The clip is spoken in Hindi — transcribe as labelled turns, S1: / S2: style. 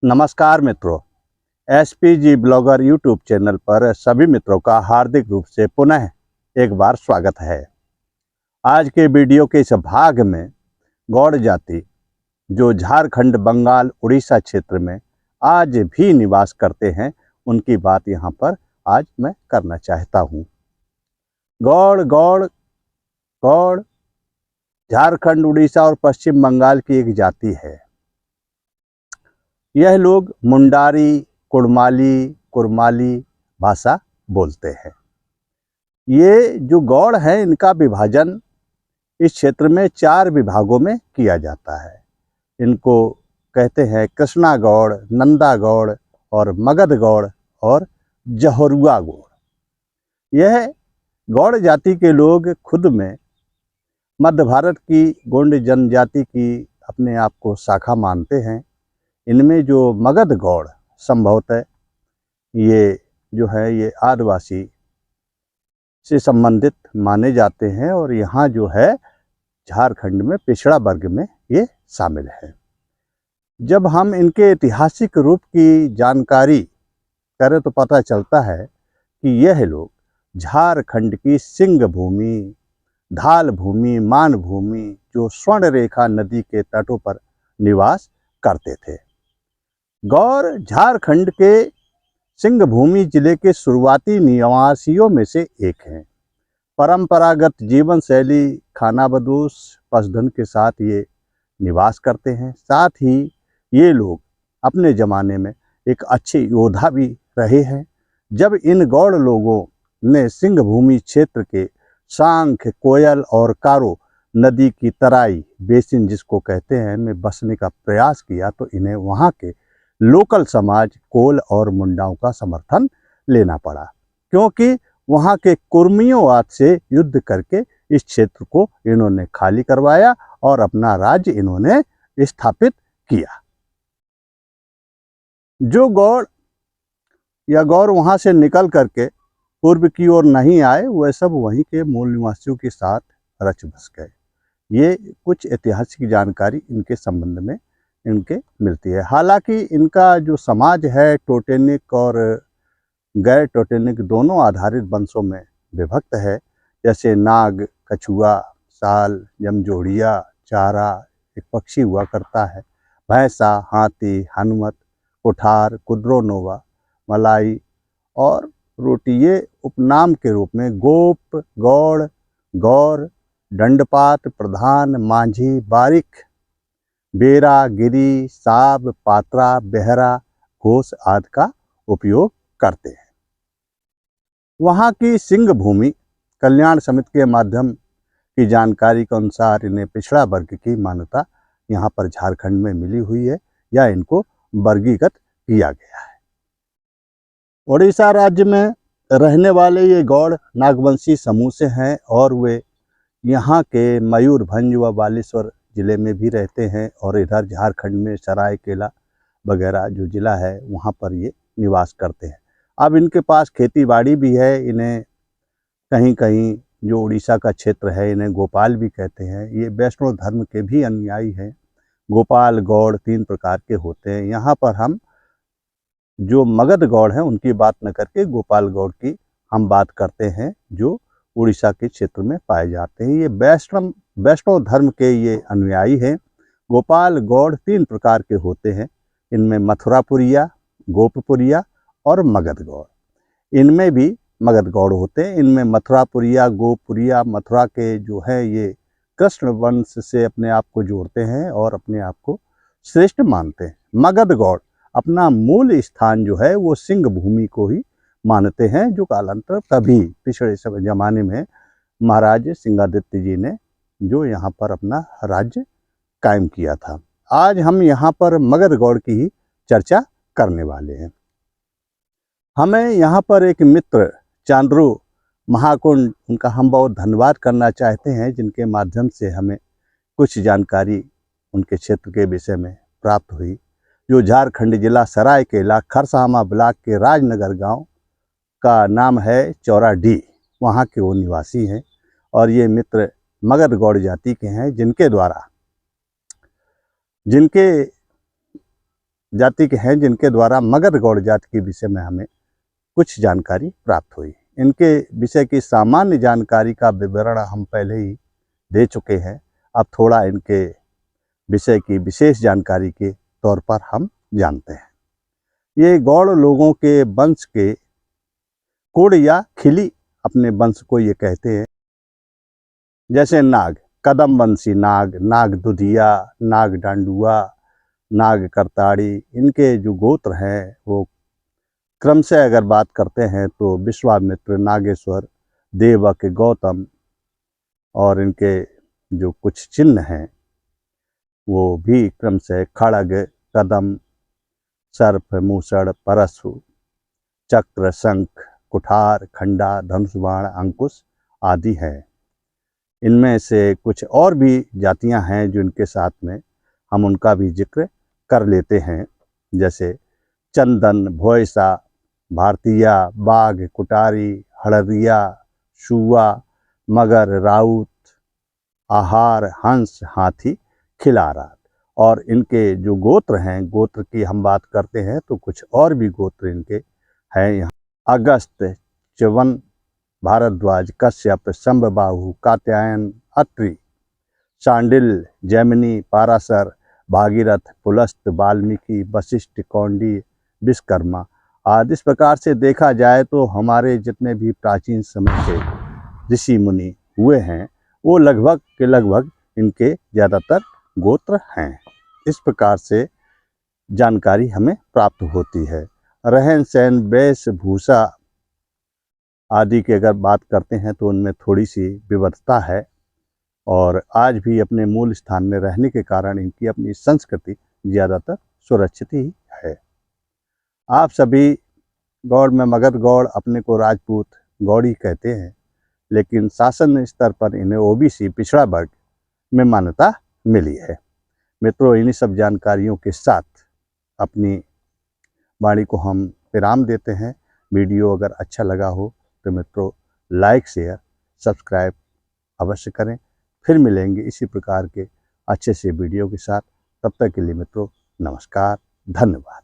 S1: नमस्कार मित्रों, एसपीजी ब्लॉगर यूट्यूब चैनल पर सभी मित्रों का हार्दिक रूप से पुनः एक बार स्वागत है। आज के वीडियो के इस भाग में गौड़ जाति जो झारखंड, बंगाल, उड़ीसा क्षेत्र में आज भी निवास करते हैं, उनकी बात यहाँ पर आज मैं करना चाहता हूँ। गौड़ गौड़ गौड़ झारखंड, उड़ीसा और पश्चिम बंगाल की एक जाति है। यह लोग मुंडारी, कुड़माली भाषा बोलते हैं। ये जो गौड़ हैं, इनका विभाजन इस क्षेत्र में 4 विभागों में किया जाता है। इनको कहते हैं कृष्णा गौड़, नंदा गौड़ और मगध गौड़ और जहरुआ गौड़। यह गौड़ जाति के लोग खुद में मध्य भारत की गोंड जनजाति की अपने आप को शाखा मानते हैं। इनमें जो मगध गौड़ संभवतः ये आदिवासी से संबंधित माने जाते हैं और यहाँ जो है झारखंड में पिछड़ा वर्ग में ये शामिल है। जब हम इनके ऐतिहासिक रूप की जानकारी करें तो पता चलता है कि यह लोग झारखंड की सिंह भूमि, धाल भूमि, मान भूमि, जो स्वर्ण रेखा नदी के तटों पर निवास करते थे। गौड़ झारखंड के सिंह भूमि जिले के शुरुआती निवासियों में से एक हैं। परंपरागत जीवन शैली, खानाबदोश, पशुधन के साथ ये निवास करते हैं। साथ ही ये लोग अपने ज़माने में एक अच्छे योद्धा भी रहे हैं। जब इन गौड़ लोगों ने सिंह भूमि क्षेत्र के सांख, कोयल और कारो नदी की तराई बेसिन, जिसको कहते हैं, में बसने का प्रयास किया तो इन्हें वहाँ के लोकल समाज कोल और मुंडाओं का समर्थन लेना पड़ा, क्योंकि वहाँ के कुर्मियों से युद्ध करके इस क्षेत्र को इन्होंने खाली करवाया और अपना राज्य इन्होंने स्थापित किया। जो गौड़ वहाँ से निकल करके पूर्व की ओर नहीं आए, वह सब वहीं के मूल निवासियों के साथ रच बस गए। ये कुछ ऐतिहासिक जानकारी इनके संबंध में इनके मिलती है। हालांकि इनका जो समाज है टोटेनिक और गैर टोटेनिक दोनों आधारित वंशों में विभक्त है। जैसे नाग, कछुआ, साल, जमजोड़िया, चारा एक पक्षी हुआ करता है, भैंसा, हाथी, हनुमत, कुठार, कुद्रोनोवा, मलाई और रोटी, ये उपनाम के रूप में गोप, गौड़, गौर, दंडपात, प्रधान, मांझी, बारिक, बेरा, गिरी, साब, पात्रा, बेहरा, घोष आदि का उपयोग करते हैं। वहाँ की सिंह भूमि कल्याण समिति के माध्यम की जानकारी के अनुसार इन्हें पिछड़ा वर्ग की मान्यता यहाँ पर झारखंड में मिली हुई है या इनको वर्गीकृत किया गया है। उड़ीसा राज्य में रहने वाले ये गौड़ नागवंशी समूह से हैं और वे यहाँ के मयूरभंज व बालेश्वर ज़िले में भी रहते हैं और इधर झारखंड में सरायकेला वगैरह जो ज़िला है वहाँ पर ये निवास करते हैं। अब इनके पास खेती बाड़ी भी है। इन्हें कहीं कहीं जो उड़ीसा का क्षेत्र है इन्हें गोपाल भी कहते हैं। ये वैष्णव धर्म के भी अनुयायी हैं। गोपाल गौड़ 3 प्रकार के होते हैं। यहाँ पर हम जो मगध गौड़ हैं उनकी बात न करके गोपाल गौड़ की हम बात करते हैं, जो उड़ीसा के क्षेत्र में पाए जाते हैं। ये वैष्णव धर्म के ये अनुयायी हैं। गोपाल गौड़ 3 प्रकार के होते हैं। इनमें मथुरापुरिया, गोपपुरिया और मगध गौड़। इनमें भी मगध गौड़ होते हैं। इनमें मथुरापुरिया, गोपपुरिया, मथुरा के जो है ये कृष्ण वंश से अपने आप को जोड़ते हैं और अपने आप को श्रेष्ठ मानते हैं। मगध गौड़ अपना मूल स्थान जो है वो सिंह भूमि को ही मानते हैं, जो कालांतर कभी पिछड़े ज़माने में महाराज सिंहादित्य जी ने जो यहाँ पर अपना राज्य कायम किया था। आज हम यहाँ पर मगध गौड़ की ही चर्चा करने वाले हैं। हमें यहाँ पर एक मित्र चांद्रू महाकुंड, उनका हम बहुत धन्यवाद करना चाहते हैं, जिनके माध्यम से हमें कुछ जानकारी उनके क्षेत्र के विषय में प्राप्त हुई। जो झारखंड जिला सरायकेला खरसामा ब्लॉक के राजनगर गांव का नाम है चौराडीह, वहाँ के वो निवासी हैं और ये मित्र मगध गौड़ जाति के हैं, जिनके जाति के हैं जिनके द्वारा मगध गौड़ जाति के विषय में हमें कुछ जानकारी प्राप्त हुई। इनके विषय की सामान्य जानकारी का विवरण हम पहले ही दे चुके हैं। अब थोड़ा इनके विषय की विशेष जानकारी के तौर पर हम जानते हैं। ये गौड़ लोगों के वंश के कुड़ या खिली अपने वंश को ये कहते हैं। जैसे नाग, कदम वंशी नाग, नाग दुधिया, नाग डांडुआ, नाग करताड़ी, इनके जो गोत्र हैं वो क्रम से अगर बात करते हैं तो विश्वामित्र, नागेश्वर, देवक, गौतम, और इनके जो कुछ चिन्ह हैं वो भी क्रम से खड़ग, कदम, सर्प, मूसड़, परशु, चक्र, शंख, कुठार, खंडा, धनुष बाण, अंकुश आदि हैं। इनमें से कुछ और भी जातियां हैं जो इनके साथ में हम उनका भी जिक्र कर लेते हैं। जैसे चंदन, भोयसा, भारतीया, बाघ, कुटारी, हड़रिया, शुआ, मगर, राउत, आहार, हंस, हाथी, खिलारा। और इनके जो गोत्र हैं, गोत्र की हम बात करते हैं तो कुछ और भी गोत्र इनके हैं यहाँ। अगस्त, च्यवन, भारद्वाज, कश्यप, शंभबाहु, कात्यायन, अत्रि, शांडिल, जैमिनी, पाराशर, भागीरथ, पुलस्त, वाल्मीकि, वशिष्ठ, कौंडी, विश्वकर्मा आदि। इस प्रकार से देखा जाए तो हमारे जितने भी प्राचीन समय के ऋषि मुनि हुए हैं वो लगभग के लगभग इनके ज़्यादातर गोत्र हैं। इस प्रकार से जानकारी हमें प्राप्त होती है। रहन सहन, वेशभूषा आदि की अगर बात करते हैं तो उनमें थोड़ी सी विविधता है, और आज भी अपने मूल स्थान में रहने के कारण इनकी अपनी संस्कृति ज़्यादातर सुरक्षित ही है। आप सभी गौड़ में मगध गौड़ अपने को राजपूत गौड़ी कहते हैं, लेकिन शासन स्तर पर इन्हें ओबीसी पिछड़ा वर्ग में मान्यता मिली है। मित्रों, इन्हीं सब जानकारियों के साथ अपनी वाणी को हम विराम देते हैं। वीडियो अगर अच्छा लगा हो तो मित्रों लाइक, शेयर, सब्सक्राइब अवश्य करें। फिर मिलेंगे इसी प्रकार के अच्छे से वीडियो के साथ। तब तक के लिए मित्रों नमस्कार, धन्यवाद।